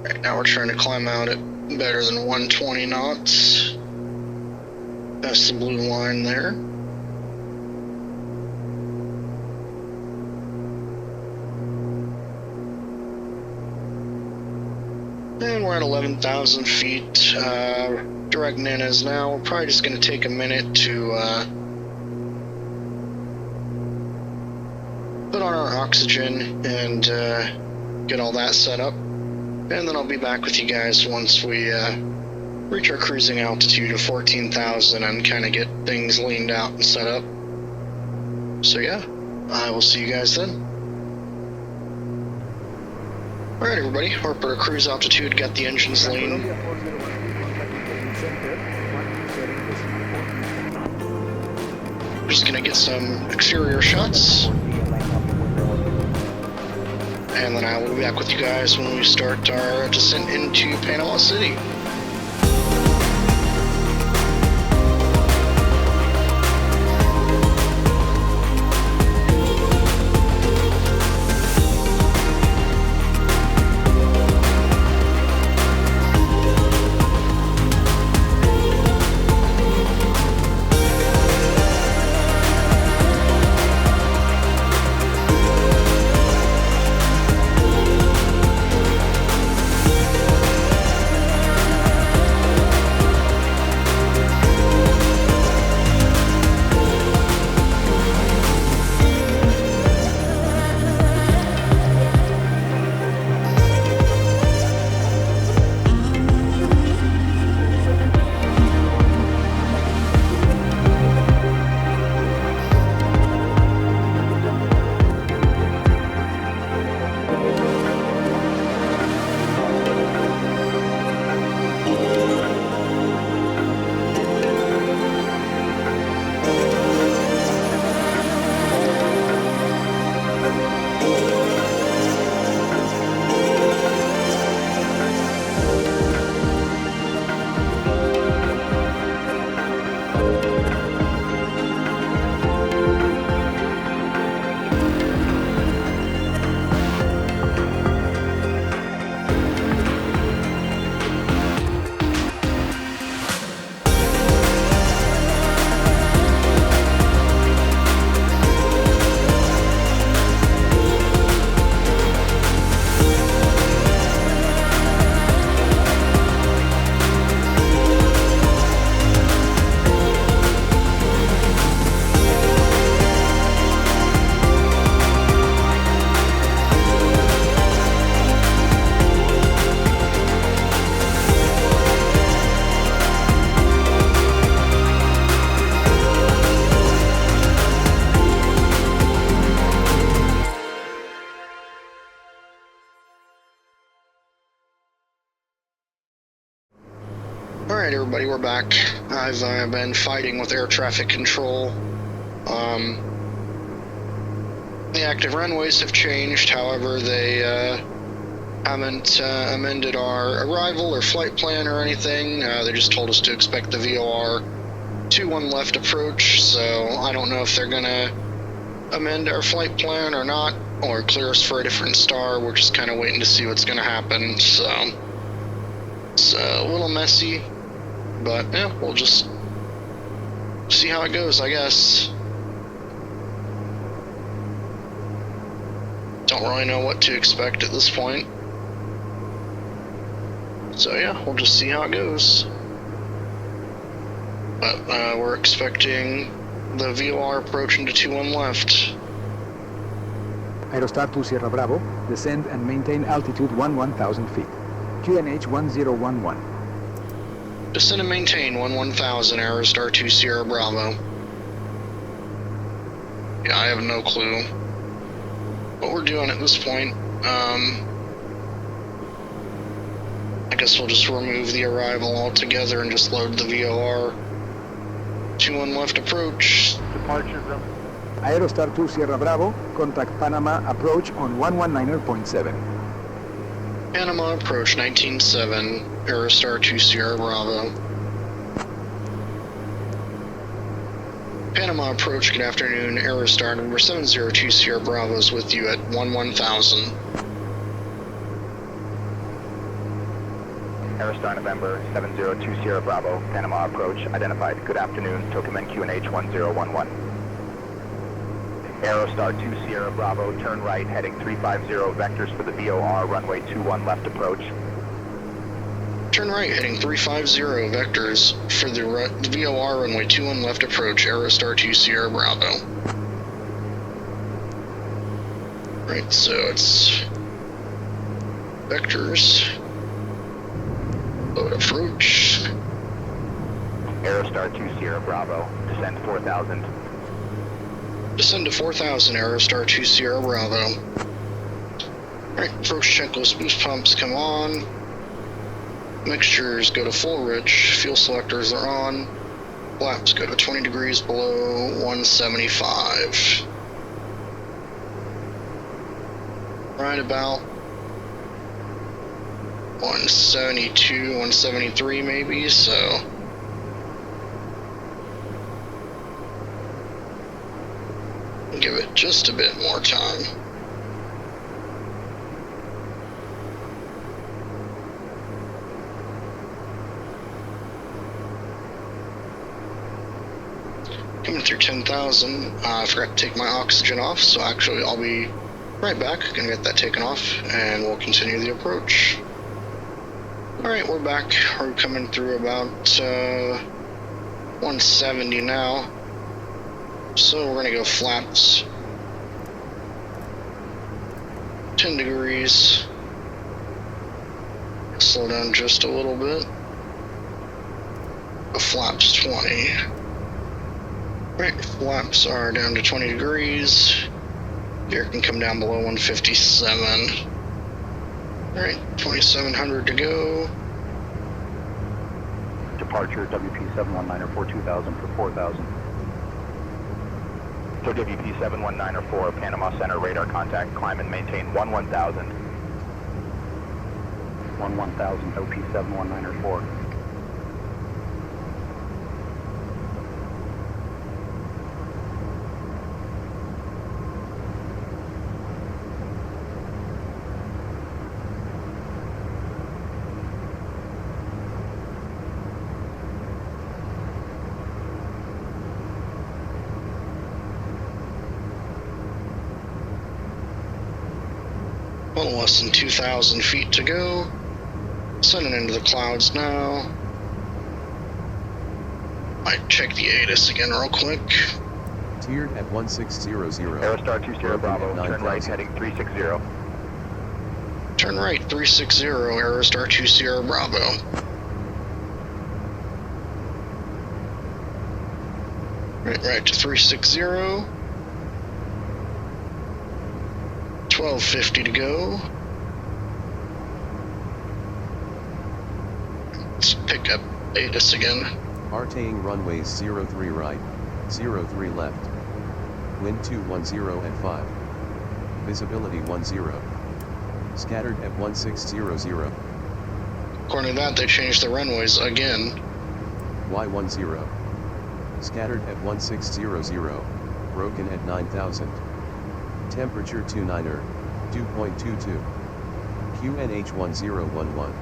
Right now we're trying to climb out at better than 120 knots. That's the blue line there. And we're at 11,000 feet. Direct Nenes now. We're probably just going to take a minute to put on our oxygen and get all that set up. And then I'll be back with you guys once we reach our cruising altitude of 14,000 and kind of get things leaned out and set up. So yeah, I will see you guys then. Alright everybody, we're up at our cruise altitude, got the engines lean. Just gonna get some exterior shots. And then I will be back with you guys when we start our descent into Panama City. we're back. I've been fighting with air traffic control. The active runways have changed, however, they haven't amended our arrival or flight plan or anything. They just told us to expect the VOR 21 left approach, so I don't know if they're gonna amend our flight plan or not, or clear us for a different star. We're just kind of waiting to see what's gonna happen, so it's a little messy, but yeah, we'll just see how it goes, I guess. Don't really know what to expect at this point. So yeah, we'll just see how it goes. But we're expecting the VOR approaching to 21 left. Aerostar 2 Sierra Bravo, descend and maintain altitude 11,000 feet. QNH 1011. Descend and maintain 11,000, Aerostar 2 Sierra Bravo. Yeah, I have no clue what we're doing at this point. I guess we'll just remove the arrival altogether and just load the VOR 21 left approach. Departure from Aerostar 2 Sierra Bravo, contact Panama approach on 119.7. Panama approach 19.7, Aerostar 2 Sierra Bravo. Panama approach, good afternoon, Aerostar number 702 Sierra Bravo is with you at 11,000. Aerostar November 702 Sierra Bravo, Panama approach identified. Good afternoon, Tokumen QNH 1011. Aerostar 2 Sierra Bravo, turn right, heading 350, vectors for the VOR, runway 21 left approach. Turn right, heading 350, vectors for the VOR runway 21 left approach, Aerostar 2 Sierra Bravo. Right, so it's vectors, load approach. Aerostar 2 Sierra Bravo, descend 4,000. Descend to 4,000, Aerostar 2 Sierra Bravo. Right, approach checklist, boost pumps come on. Mixtures go to full rich, fuel selectors are on. Flaps go to 20 degrees below 175. Right about 172, 173 maybe, so. Give it just a bit more time. Coming through 10,000. I forgot to take my oxygen off, so actually I'll be right back. Gonna get that taken off, and we'll continue the approach. Alright, we're back. We're coming through about 170 now. So we're gonna go flaps. 10 degrees. Slow down just a little bit. The flaps 20. Right, flaps are down to 20 degrees. Air can come down below 157. Alright, 2,700 to go. Departure WP 719 or 42,000 for 4,000. So WP 719 or 4, Panama Center radar contact, climb and maintain 11,000. 11,000, WP 719 or 4. A little less than 2,000 feet to go. Sending into the clouds now. Might check the ATIS again real quick. Tiered at 1600. Aerostar 2 Sierra Bravo, turn right heading 360. Turn right 360, Aerostar 2 Sierra Bravo. Right to 360. 1250 to go. Let's pick up ATIS again. RTAing runways 03 right, 03 left. Wind 210 at 5. Visibility 10. Scattered at 1600. According to that, they changed the runways again. Y10. Scattered at 1600. Broken at 9000. Temperature 29er, 2.22. QNH 1011.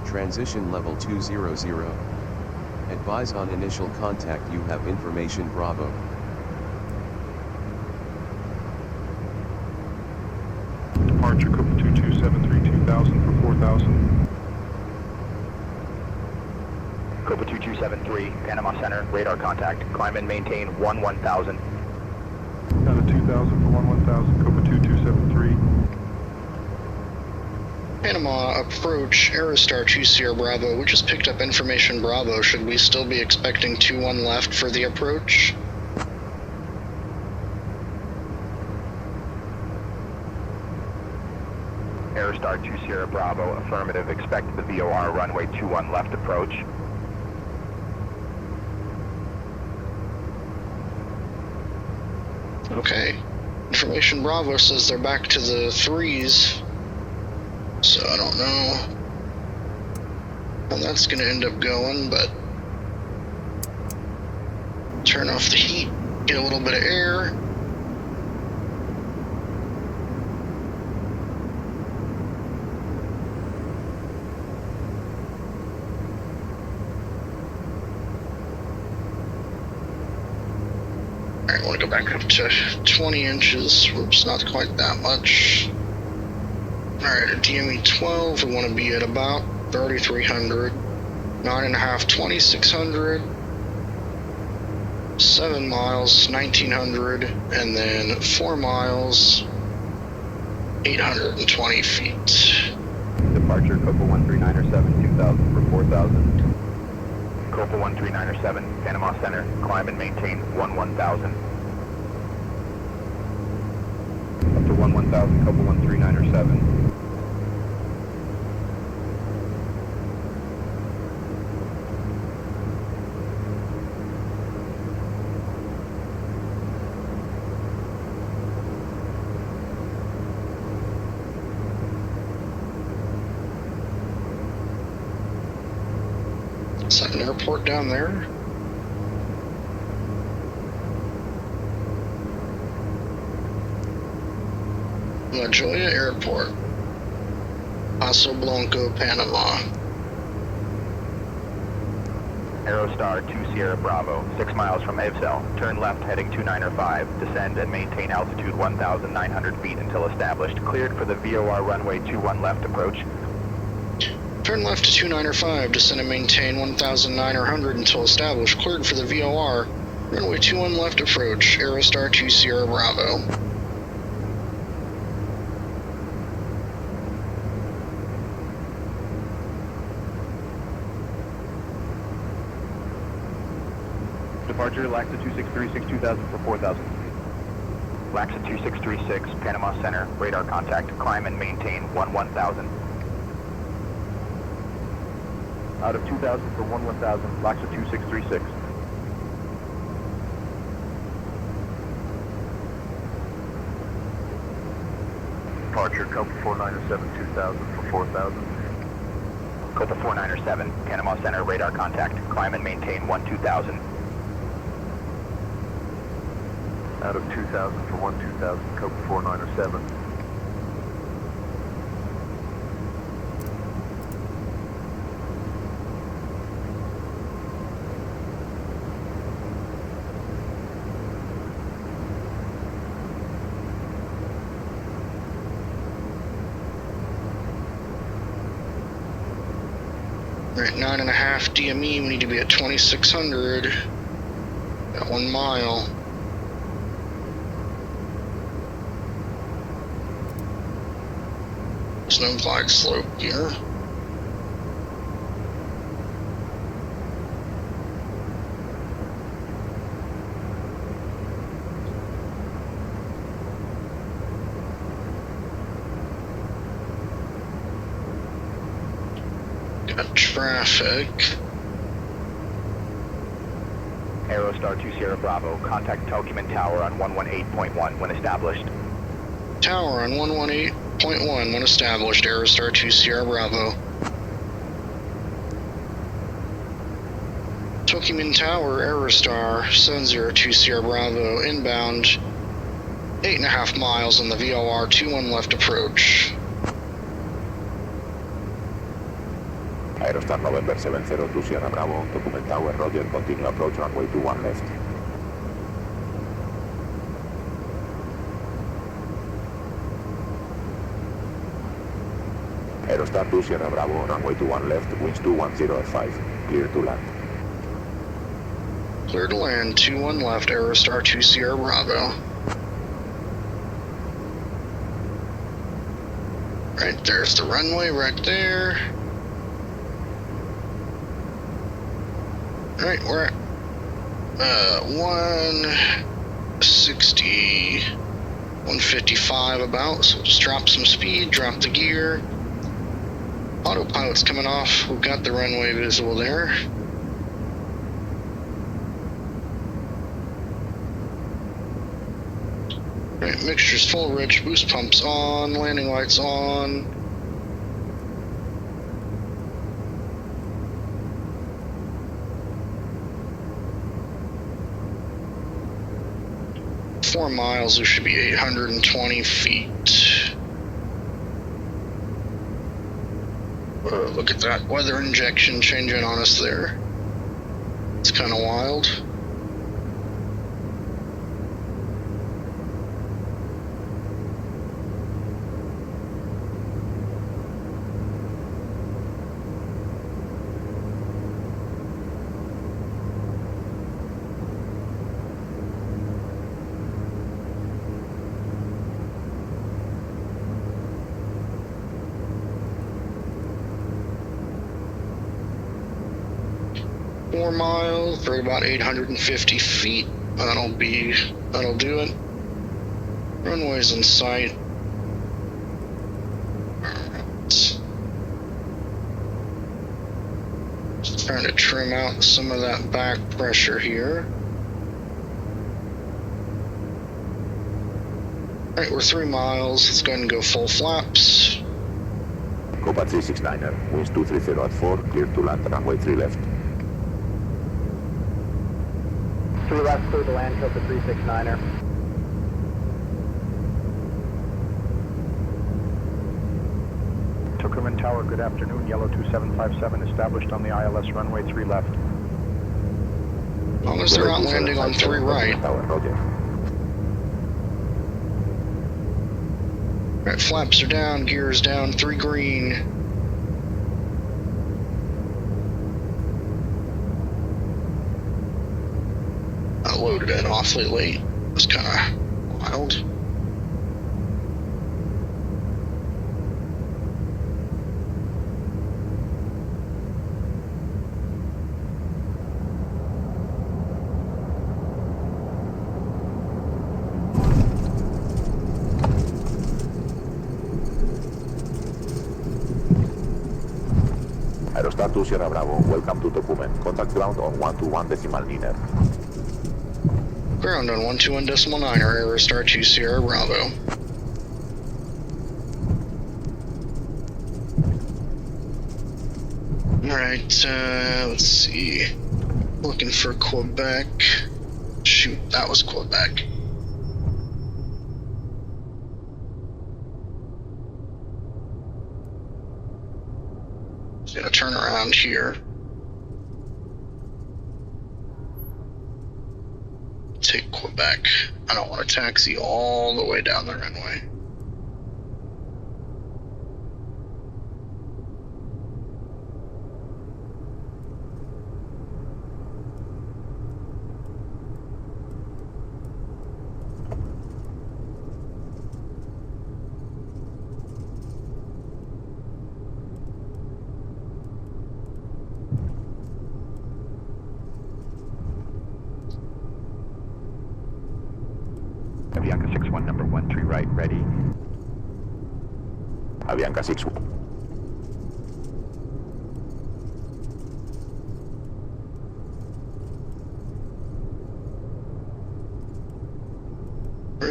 Transition level 200. Advise on initial contact. You have information. Bravo. Departure Copa 2273 2000 for 4000. Copa 2273, Panama Center, radar contact. Climb and maintain 1000. Out of 2000 for 1000, Copa 2273. Panama approach, Aerostar 2 Sierra Bravo. We just picked up information Bravo. Should we still be expecting 2-1 left for the approach? Aerostar 2 Sierra Bravo, affirmative. Expect the VOR runway 21 left approach. Okay. Information Bravo says they're back to the 3s. So I don't know how that's going to end up going, but turn off the heat, get a little bit of air. Alright, I want to go back up to 20 inches. Whoops, not quite that much. Alright, at DME 12, we want to be at about 3,300. 9.5, 2,600. 7 miles, 1,900. And then 4 miles, 820 feet. Departure Copa 13907 2000 for 4000. Copa 13907, Panama Center, climb and maintain 1000. Up to 1000, Copa 13907. Is that an airport down there? La Jolla Airport. Paso Blanco, Panama. Aerostar 2 Sierra Bravo, 6 miles from Evsel. Turn left heading 2905. Descend and maintain altitude 1,900 feet until established. Cleared for the VOR runway 21 left approach. Turn left to 2905, descend and maintain 1,900 until established. Cleared for the VOR. Runway 21 left approach, Aerostar 2 Sierra Bravo. Departure Laxa 2636 2000 for 4000. Laxa 2636, Panama Center, radar contact. Climb and maintain 1000. Out of 2000 for 1000, Laxa 2636. Departure Copa 4907 2000 for 4000. Copa 4907, Panama Center, radar contact. Climb and maintain 2000. Out of 2000 for 2000, Copa 4907. We're at 9.5 DME, we need to be at 2,600. At 1 mile. There's no black slope here. Got traffic. Aerostar 2 Sierra Bravo, contact Telcuman Tower on 118.1 when established. Tower on 118.1 when established, Aerostar 2 Sierra Bravo. Telcuman Tower, Aerostar 702 Sierra Bravo, inbound 8.5 miles on the VOR 21 left approach. Aerostar November 702 Sierra Bravo, document Tower, Roger, continue approach runway 21 left. Aerostar 2 Sierra Bravo, runway 21 left, winds 210 at 5, clear to land. Clear to land, 21 left, Aerostar 2 Sierra Bravo. Right there's the runway, right there. Alright, we're at 160, 155 about, so just drop some speed, drop the gear. Autopilot's coming off, we've got the runway visible there. Right, mixture's full rich, boost pumps on, landing lights on. Four miles, there should be 820 feet. Look at that weather injection changing on us there. It's kind of wild. Four miles for about 850 feet. That'll do it. Runway's in sight. Just trying to trim out some of that back pressure here. Alright, we're 3 miles. Let's go ahead and go full flaps. Copa 369er, winds 230 at 4, clear to land, runway 3 left. 3 left, clear to land, Copa 369er. Telcuman Tower, good afternoon, Yellow 2757, established on the ILS runway 3 left. As long as they're not landing on 3 right. Tower, Roger. Right, flaps are down, gears down, 3 green. I loaded in awfully late. It was kind of wild. Aerostar 2 Sierra Bravo, welcome to Tocumen. Contact ground on 121.9er. Ground on 121.9er, Aerostar 2 Sierra Bravo. Alright, let's see. Looking for Quebec. Shoot, that was Quebec. Just gonna turn around here. Take Quebec. I don't want to taxi all the way down the runway. Avianca 61, number 13 right, ready. Avianca 61.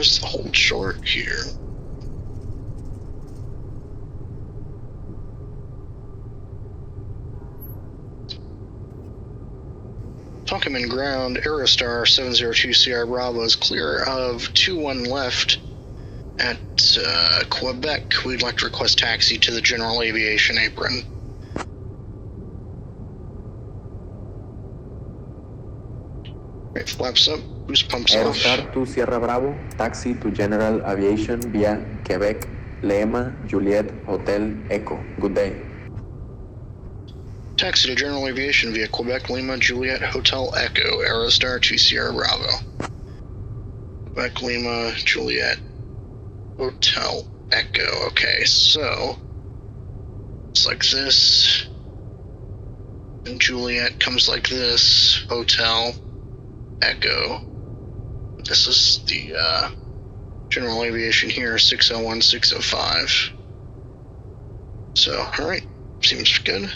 where's the hold short here? Tonkaman ground, Aerostar 702 CR Bravo is clear of 21 left at Quebec. We'd like to request taxi to the general aviation apron. Right, flaps up, boost pumps off. Aerostar 2 Sierra Bravo, taxi to General Aviation via Quebec, Lema, Juliet, Hotel, Echo. Good day. Taxi to general aviation via Quebec, Lima, Juliet, Hotel, Echo, Aerostar 2 Sierra Bravo. Quebec, Lima, Juliet, Hotel, Echo. Okay, so it's like this. And Juliet comes like this. Hotel, Echo. This is the general aviation here, 601, 605. So, alright, seems good.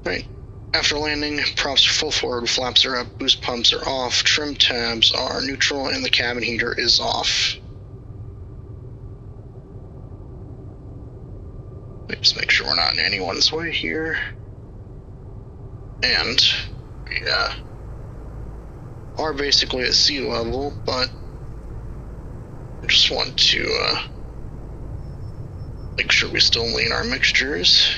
Right. After landing, props are full forward, flaps are up, boost pumps are off, trim tabs are neutral, and the cabin heater is off. Just make sure we're not in anyone's way here. And we are basically at sea level, but I just want to make sure we still lean our mixtures.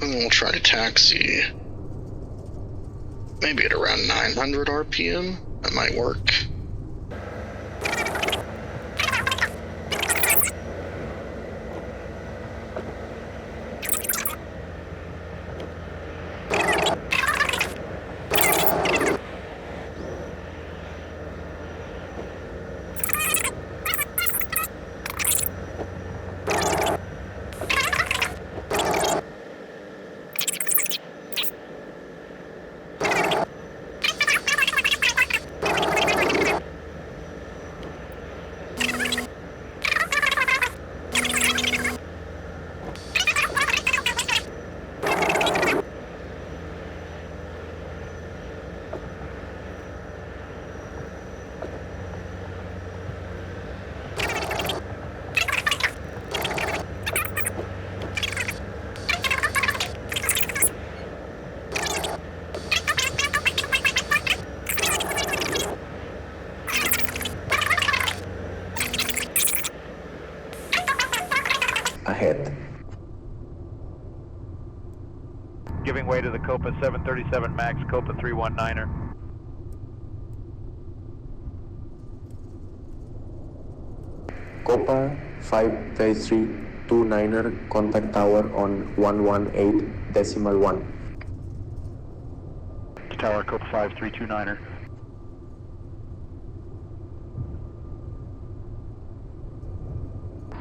And then we'll try to taxi maybe at around 900 RPM. That might work. Ahead. Giving way to the Copa 737 MAX, Copa 319er. Copa 53329er, contact tower on 118.1. Tower, Copa 5329er.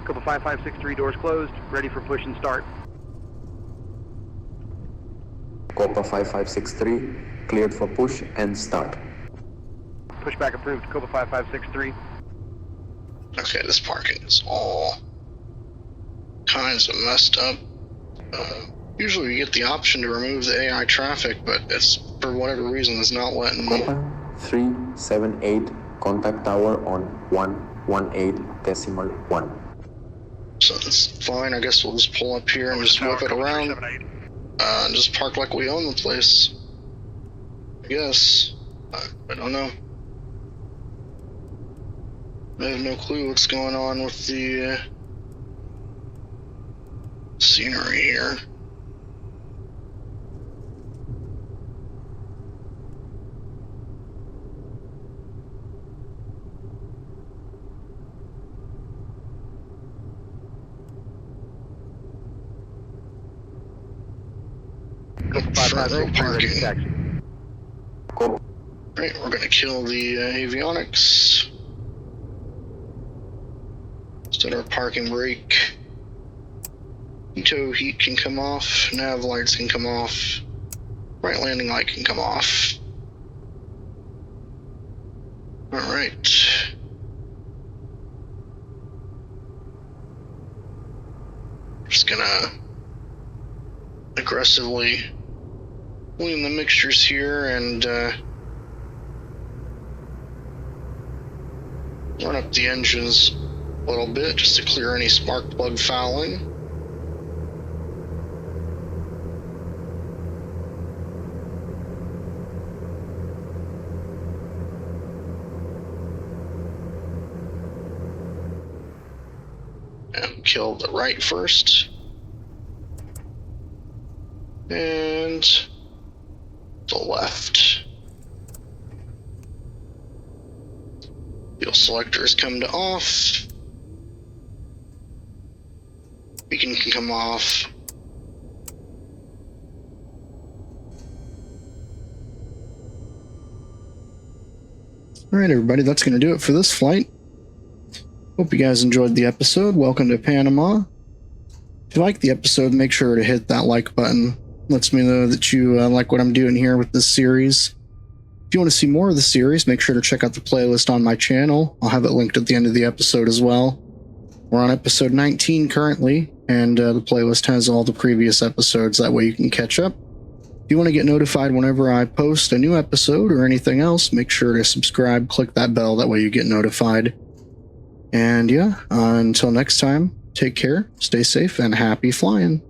Copa 5563, doors closed, ready for push and start. Copa 5563, cleared for push and start. Pushback approved, Copa 5563. Okay, this parking is all kinds of messed up. Usually you get the option to remove the AI traffic, but it's, for whatever reason, it's not letting me. Copa 378, contact tower on 118.1. So that's fine. I guess we'll just pull up here and just whip it around. And just park like we own the place. I guess. I don't know. I have no clue what's going on with the scenery here. Front row parking. Right, we're gonna kill the avionics. Set our parking brake. Tow heat can come off. Nav lights can come off. Right landing light can come off. Alright. Just gonna aggressively clean the mixtures here and run up the engines a little bit just to clear any spark plug fouling. And kill the right first. And the left. Fuel selectors come to off. Beacon can come off. Alright everybody, that's going to do it for this flight. Hope you guys enjoyed the episode. Welcome to Panama. If you like the episode, make sure to hit that like button. Lets me know that you like what I'm doing here with this series. If you want to see more of the series, make sure to check out the playlist on my channel. I'll have it linked at the end of the episode as well. We're on episode 19 currently, and the playlist has all the previous episodes. That way you can catch up. If you want to get notified whenever I post a new episode or anything else, make sure to subscribe, click that bell. That way you get notified. And yeah, until next time, take care, stay safe, and happy flying.